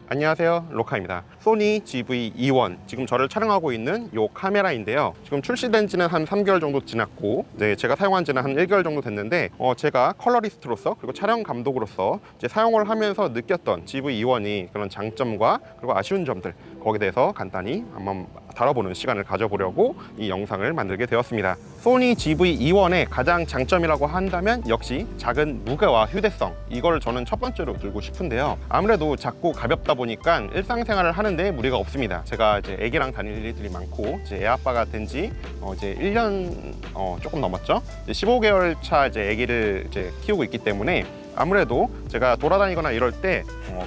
안녕하세요, 로카입니다. 소니 GV-E1, 지금 저를 촬영하고 있는 이 카메라인데요. 지금 출시된 지는 한 3개월 정도 지났고 제가 사용한 지는 한 1개월 정도 됐는데 제가 컬러리스트로서 그리고 촬영 감독으로서 이제 사용을 하면서 느꼈던 GV-E1이 그런 장점과 그리고 아쉬운 점들, 거기에 대해서 간단히 한번 다뤄보는 시간을 가져보려고 이 영상을 만들게 되었습니다. 소니 GV-E1의 가장 장점이라고 한다면 역시 작은 무게와 휴대성, 이걸 저는 첫 번째로 들고 싶은데요. 아무래도 작고 가볍다 보니까 일상생활을 하는데 무리가 없습니다. 제가 이제 애기랑 다닐 일들이 많고 이제 애 아빠가 된 지 이제 1년 조금 넘었죠. 이제 15개월 차 이제 애기를 이제 키우고 있기 때문에 아무래도 제가 돌아다니거나 이럴 때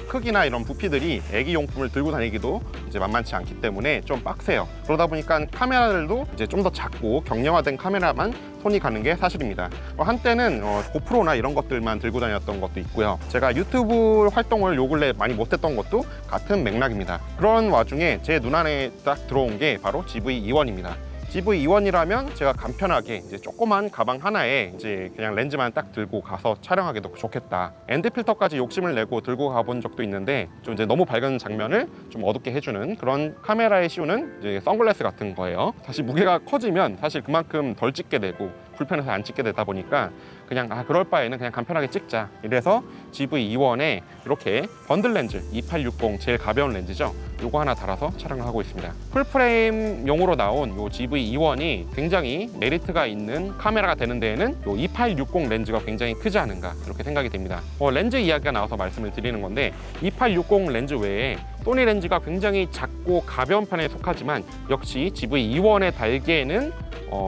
크기나 이런 부피들이 애기 용품을 들고 다니기도 이제 만만치 않기 때문에 좀 빡세요. 그러다 보니까 카메라들도 이제 좀 더 작고 경량화된 카메라만 손이 가는 게 사실입니다. 한때는 고프로나 이런 것들만 들고 다녔던 것도 있고요. 제가 유튜브 활동을 요 근래 많이 못했던 것도 같은 맥락입니다. 그런 와중에 제 눈안에 딱 들어온 게 바로 GV-E1입니다. GV-E1이라면 제가 간편하게 이제 조그만 가방 하나에 이제 그냥 렌즈만 딱 들고 가서 촬영하기도 좋겠다. 엔드 필터까지 욕심을 내고 들고 가본 적도 있는데 좀 이제 너무 밝은 장면을 좀 어둡게 해주는 그런 카메라에 씌우는 이제 선글라스 같은 거예요. 사실 무게가 커지면 사실 그만큼 덜 찍게 되고 불편해서 안 찍게 되다 보니까 그냥 그럴 바에는 그냥 간편하게 찍자. 이래서 GV-E1에 이렇게 번들 렌즈 2860 제일 가벼운 렌즈죠. 요거 하나 달아서 촬영을 하고 있습니다. 풀프레임용으로 나온 요 GV-E1이 굉장히 메리트가 있는 카메라가 되는 데에는 요 2860 렌즈가 굉장히 크지 않은가 이렇게 생각이 됩니다. 렌즈 이야기가 나와서 말씀을 드리는 건데 2860 렌즈 외에 소니 렌즈가 굉장히 작고 가벼운 편에 속하지만 역시 GV-E1에 달기에는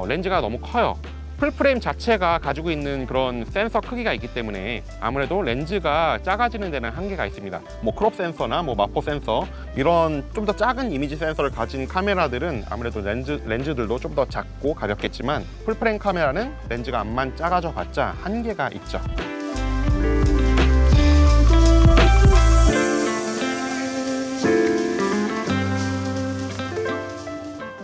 렌즈가 너무 커요. 풀프레임 자체가 가지고 있는 그런 센서 크기가 있기 때문에 아무래도 렌즈가 작아지는 데는 한계가 있습니다. 크롭 센서나 마포 센서 이런 좀 더 작은 이미지 센서를 가진 카메라들은 아무래도 렌즈들도 좀 더 작고 가볍겠지만 풀프레임 카메라는 렌즈가 암만 작아져 봤자 한계가 있죠.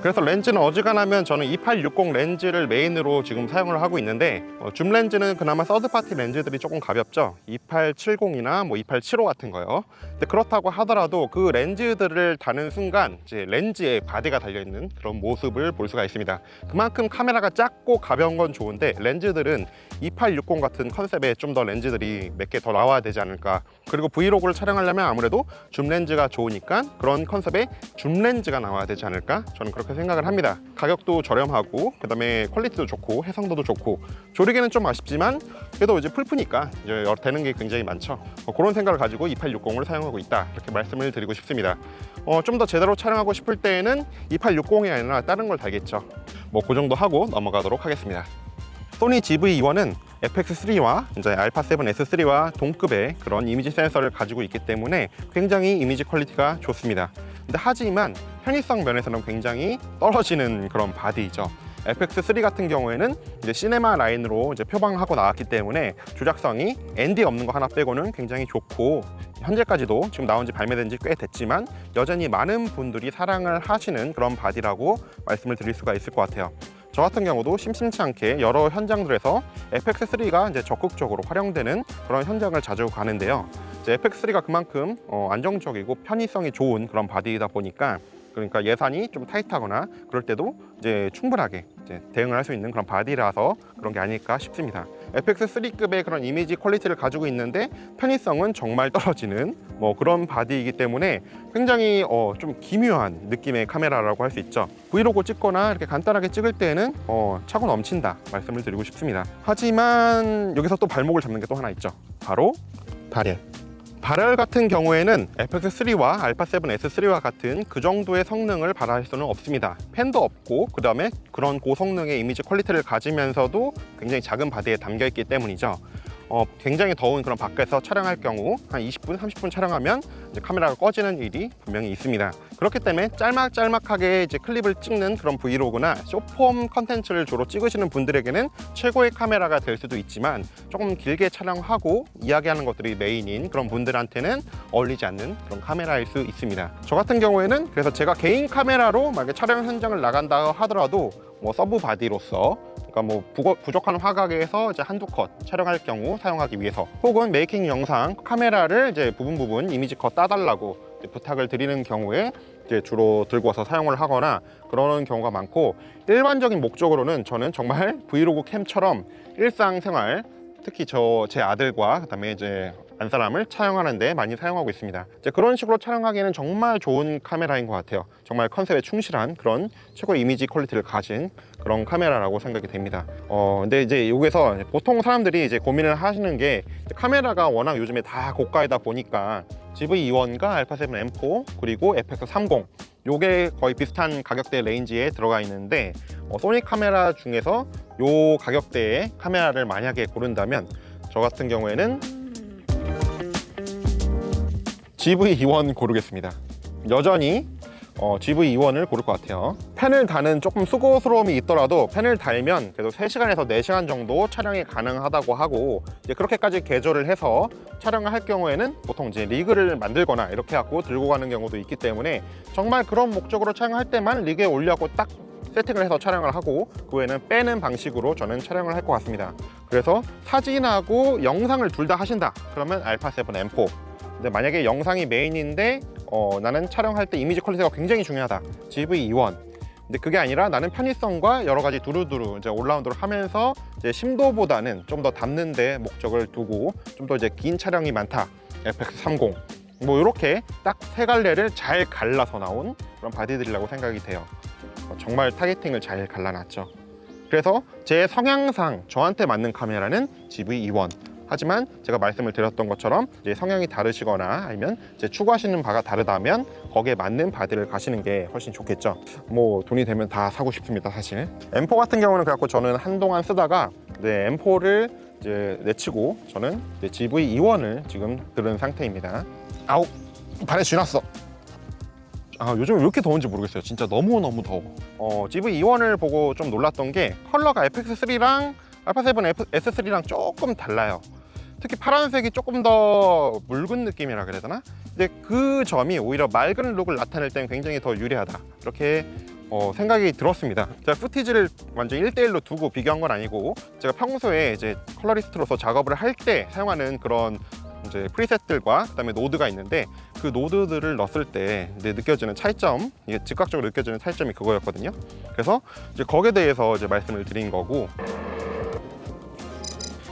그래서 렌즈는 어지간하면 저는 2860 렌즈를 메인으로 지금 사용을 하고 있는데 줌 렌즈는 그나마 서드파티 렌즈들이 조금 가볍죠. 2870이나 2875 같은 거요. 근데 그렇다고 하더라도 그 렌즈들을 다는 순간 이제 렌즈에 바디가 달려있는 그런 모습을 볼 수가 있습니다. 그만큼 카메라가 작고 가벼운 건 좋은데 렌즈들은 2860 같은 컨셉에 좀 더 렌즈들이 몇 개 더 나와야 되지 않을까. 그리고 브이로그를 촬영하려면 아무래도 줌 렌즈가 좋으니까 그런 컨셉의 줌 렌즈가 나와야 되지 않을까, 저는 그렇게 생각을 합니다. 가격도 저렴하고 그다음에 퀄리티도 좋고 해상도도 좋고 조리개는 좀 아쉽지만 그래도 이제 풀프니까 이제 되는 게 굉장히 많죠. 그런 생각을 가지고 2860을 사용하고 있다, 이렇게 말씀을 드리고 싶습니다. 좀 더 제대로 촬영하고 싶을 때에는 2860이 아니라 다른 걸 달겠죠. 그 정도 하고 넘어가도록 하겠습니다. 소니 GV-E1은 FX3와 이제 α7S3와 동급의 그런 이미지 센서를 가지고 있기 때문에 굉장히 이미지 퀄리티가 좋습니다. 근데 하지만 편의성 면에서는 굉장히 떨어지는 그런 바디이죠. FX3 같은 경우에는 이제 시네마 라인으로 이제 표방하고 나왔기 때문에 조작성이 ND 없는 거 하나 빼고는 굉장히 좋고, 현재까지도 지금 나온 지 발매된 지 꽤 됐지만 여전히 많은 분들이 사랑을 하시는 그런 바디라고 말씀을 드릴 수가 있을 것 같아요. 저 같은 경우도 심심치 않게 여러 현장들에서 FX3가 이제 적극적으로 활용되는 그런 현장을 자주 가는데요. 이제 FX3가 그만큼 안정적이고 편의성이 좋은 그런 바디이다 보니까, 그러니까 예산이 좀 타이트하거나 그럴 때도 이제 충분하게 이제 대응을 할 수 있는 그런 바디라서 그런 게 아닐까 싶습니다. FX3급의 그런 이미지 퀄리티를 가지고 있는데 편의성은 정말 떨어지는 그런 바디이기 때문에 굉장히 좀 기묘한 느낌의 카메라라고 할 수 있죠. 브이로그 찍거나 이렇게 간단하게 찍을 때에는 차고 넘친다 말씀을 드리고 싶습니다. 하지만 여기서 또 발목을 잡는 게 또 하나 있죠. 바로 발열 같은 경우에는 FX3와 α7S3와 같은 그 정도의 성능을 발휘할 수는 없습니다. 팬도 없고 그 다음에 그런 고성능의 이미지 퀄리티를 가지면서도 굉장히 작은 바디에 담겨있기 때문이죠. 굉장히 더운 그런 밖에서 촬영할 경우 한 20분, 30분 촬영하면 이제 카메라가 꺼지는 일이 분명히 있습니다. 그렇기 때문에 짤막짤막하게 이제 클립을 찍는 그런 브이로그나 숏폼 컨텐츠를 주로 찍으시는 분들에게는 최고의 카메라가 될 수도 있지만, 조금 길게 촬영하고 이야기하는 것들이 메인인 그런 분들한테는 어울리지 않는 그런 카메라일 수 있습니다. 저 같은 경우에는 그래서 제가 개인 카메라로 만약에 촬영 현장을 나간다 하더라도 서브 바디로서, 그러니까 부족한 화각에서 이제 한두 컷 촬영할 경우 사용하기 위해서, 혹은 메이킹 영상 카메라를 이제 부분 이미지 컷 따달라고 부탁을 드리는 경우에 이제 주로 들고 와서 사용을 하거나 그러는 경우가 많고, 일반적인 목적으로는 저는 정말 브이로그 캠처럼 일상생활, 특히 제 아들과 그다음에 이제 안사람을 촬영하는데 많이 사용하고 있습니다. 이제 그런 식으로 촬영하기에는 정말 좋은 카메라인 것 같아요. 정말 컨셉에 충실한 그런 최고의 이미지 퀄리티를 가진 그런 카메라라고 생각이 됩니다. 근데 이제 여기서 보통 사람들이 이제 고민을 하시는 게, 카메라가 워낙 요즘에 다 고가이다 보니까 GV-E1과 α7 M4 그리고 FX30 요게 거의 비슷한 가격대 레인지에 들어가 있는데, 소니 카메라 중에서 요 가격대의 카메라를 만약에 고른다면 저 같은 경우에는 GV-E1 고르겠습니다. 여전히 GV-E1을 고를 것 같아요. 펜을 다는 조금 수고스러움이 있더라도 펜을 달면 그래도 3시간에서 4시간 정도 촬영이 가능하다고 하고, 이제 그렇게까지 개조를 해서 촬영을 할 경우에는 보통 이제 리그를 만들거나 이렇게 갖고 들고 가는 경우도 있기 때문에, 정말 그런 목적으로 촬영할 때만 리그에 올려갖고 딱 세팅을 해서 촬영을 하고 그 외에는 빼는 방식으로 저는 촬영을 할 것 같습니다. 그래서 사진하고 영상을 둘 다 하신다 그러면 α7 M4, 근데 만약에 영상이 메인인데 나는 촬영할 때 이미지 퀄리티가 굉장히 중요하다, GV-E1. 근데 그게 아니라 나는 편의성과 여러 가지 두루두루 이제 올라운드를 하면서 이제 심도보다는 좀 더 담는 데 목적을 두고 좀 더 이제 긴 촬영이 많다, FX30. 뭐 이렇게 딱 세 갈래를 잘 갈라서 나온 그런 바디들이라고 생각이 돼요. 정말 타겟팅을 잘 갈라놨죠. 그래서 제 성향상 저한테 맞는 카메라는 GV-E1. 하지만 제가 말씀을 드렸던 것처럼 이제 성향이 다르시거나 아니면 이제 추구하시는 바가 다르다면 거기에 맞는 바디를 가시는 게 훨씬 좋겠죠. 뭐 돈이 되면 다 사고 싶습니다, 사실. M4 같은 경우는 그래갖고 저는 한동안 쓰다가 이제 M4를 이제 내치고 저는 이제 GV-E1을 지금 들은 상태입니다. 아우, 발에 쥐났어. 요즘 왜 이렇게 더운지 모르겠어요. 진짜 너무너무 더워. GV-E1을 보고 좀 놀랐던 게 컬러가 FX3랑 α7 S3랑 조금 달라요. 특히 파란색이 조금 더 묽은 느낌이라 그래야 되나? 근데 그 점이 오히려 맑은 룩을 나타낼 때는 굉장히 더 유리하다, 이렇게 생각이 들었습니다. 제가 푸티지를 완전 1대1로 두고 비교한 건 아니고, 제가 평소에 이제 컬러리스트로서 작업을 할 때 사용하는 그런 이제 프리셋들과 그다음에 노드가 있는데, 그 노드들을 넣었을 때 이제 느껴지는 차이점, 이게 즉각적으로 느껴지는 차이점이 그거였거든요. 그래서 이제 거기에 대해서 이제 말씀을 드린 거고,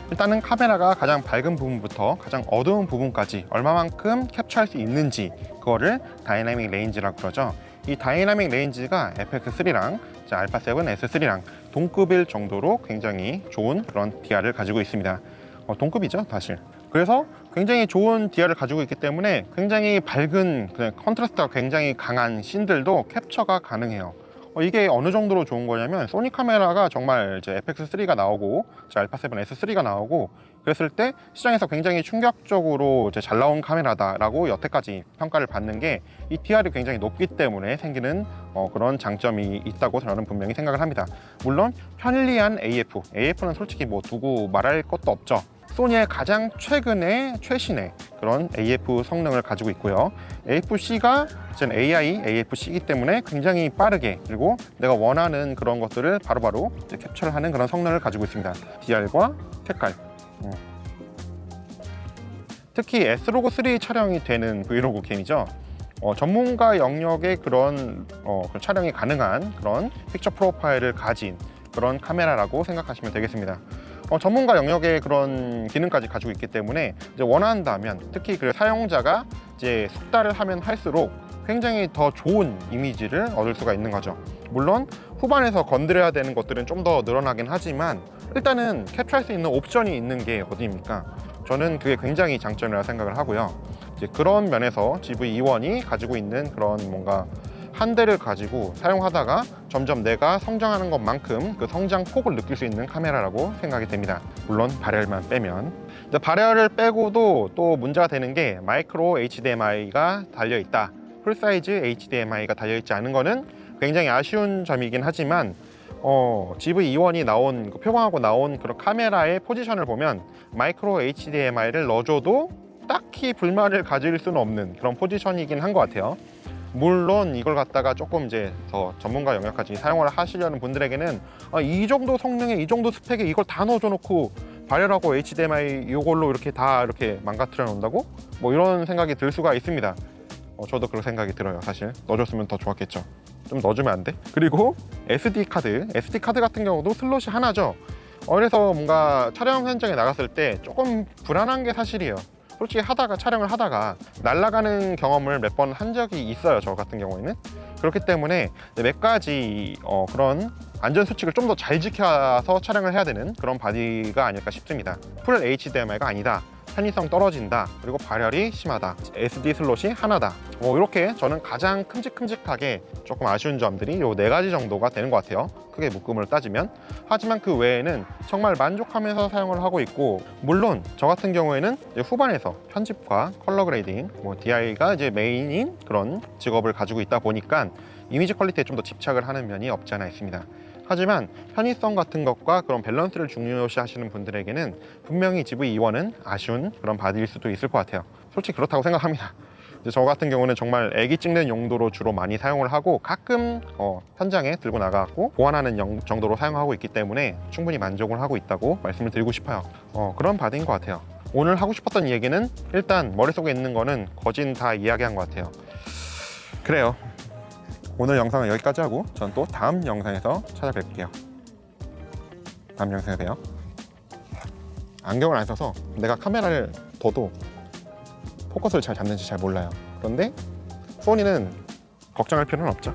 일단은 카메라가 가장 밝은 부분부터 가장 어두운 부분까지 얼마만큼 캡처할 수 있는지, 그거를 다이나믹 레인지라고 그러죠. 이 다이나믹 레인지가 FX3랑 α7 S3랑 동급일 정도로 굉장히 좋은 그런 DR을 가지고 있습니다. 동급이죠, 사실. 그래서 굉장히 좋은 DR을 가지고 있기 때문에 굉장히 밝은, 컨트라스트가 굉장히 강한 씬들도 캡처가 가능해요. 이게 어느 정도로 좋은 거냐면, 소니 카메라가 정말 이제 FX3가 나오고 α7 S3가 나오고 그랬을 때 시장에서 굉장히 충격적으로 이제 잘 나온 카메라다라고 여태까지 평가를 받는 게 이 DR이 굉장히 높기 때문에 생기는 그런 장점이 있다고 저는 분명히 생각을 합니다. 물론 편리한 AF는 솔직히 뭐 두고 말할 것도 없죠. 소니의 가장 최신의 그런 AF 성능을 가지고 있고요. AFC가 이제 AI AFC이기 때문에 굉장히 빠르게, 그리고 내가 원하는 그런 것들을 바로바로 캡처를 하는 그런 성능을 가지고 있습니다. DR과 색깔. 특히 S로그3 촬영이 되는 브이로그 캠이죠. 전문가 영역의 그런 촬영이 가능한 그런 픽처 프로파일을 가진 그런 카메라라고 생각하시면 되겠습니다. 전문가 영역의 그런 기능까지 가지고 있기 때문에 이제 원한다면, 특히 그 사용자가 이제 숙달을 하면 할수록 굉장히 더 좋은 이미지를 얻을 수가 있는 거죠. 물론 후반에서 건드려야 되는 것들은 좀 더 늘어나긴 하지만, 일단은 캡처할 수 있는 옵션이 있는 게 어디입니까? 저는 그게 굉장히 장점이라고 생각을 하고요. 이제 그런 면에서 GV-E1이 가지고 있는 그런 뭔가 한 대를 가지고 사용하다가 점점 내가 성장하는 것만큼 그 성장 폭을 느낄 수 있는 카메라라고 생각이 됩니다. 물론 발열만 빼면. 발열을 빼고도 또 문제가 되는 게 마이크로 HDMI가 달려있다, 풀사이즈 HDMI가 달려있지 않은 거는 굉장히 아쉬운 점이긴 하지만, GV-E1이 표방하고 나온 그런 카메라의 포지션을 보면 마이크로 HDMI를 넣어줘도 딱히 불만을 가질 수는 없는 그런 포지션이긴 한 것 같아요. 물론 이걸 갖다가 조금 이제 더 전문가 영역까지 사용을 하시려는 분들에게는 이 정도 성능에 이 정도 스펙에 이걸 다 넣어줘 놓고 발열하고 HDMI 이걸로 이렇게 다 이렇게 망가뜨려 놓는다고? 뭐 이런 생각이 들 수가 있습니다. 저도 그런 생각이 들어요. 사실 넣어줬으면 더 좋았겠죠. 좀 넣어주면 안 돼? 그리고 SD 카드 같은 경우도 슬롯이 하나죠. 그래서 뭔가 촬영 현장에 나갔을 때 조금 불안한 게 사실이에요. 솔직히 촬영을 하다가 날아가는 경험을 몇 번 한 적이 있어요. 저 같은 경우에는. 그렇기 때문에 몇 가지 그런 안전수칙을 좀 더 잘 지켜서 촬영을 해야 되는 그런 바디가 아닐까 싶습니다. 풀 HDMI가 아니다, 편의성 떨어진다, 그리고 발열이 심하다, SD 슬롯이 하나다. 이렇게 저는 가장 큼직큼직하게 조금 아쉬운 점들이 요 4가지 정도가 되는 것 같아요. 크게 묶음을 따지면. 하지만 그 외에는 정말 만족하면서 사용을 하고 있고, 물론 저 같은 경우에는 이제 후반에서 편집과 컬러 그레이딩, DI가 이제 메인인 그런 직업을 가지고 있다 보니까 이미지 퀄리티에 좀 더 집착을 하는 면이 없지 않아 있습니다. 하지만 편의성 같은 것과 그런 밸런스를 중요시 하시는 분들에게는 분명히 GV-E1은 아쉬운 그런 바디일 수도 있을 것 같아요. 솔직히 그렇다고 생각합니다. 저 같은 경우는 정말 애기 찍는 용도로 주로 많이 사용을 하고, 가끔 현장에 들고 나가고 보완하는 정도로 사용하고 있기 때문에 충분히 만족을 하고 있다고 말씀을 드리고 싶어요. 그런 바디인 것 같아요. 오늘 하고 싶었던 얘기는 일단 머릿속에 있는 거는 거진 다 이야기한 것 같아요. 그래요. 오늘 영상은 여기까지 하고 전 또 다음 영상에서 찾아뵐게요. 다음 영상에 봬요. 안경을 안 써서 내가 카메라를 둬도 포커스를 잘 잡는지 잘 몰라요. 그런데 소니는 걱정할 필요는 없죠.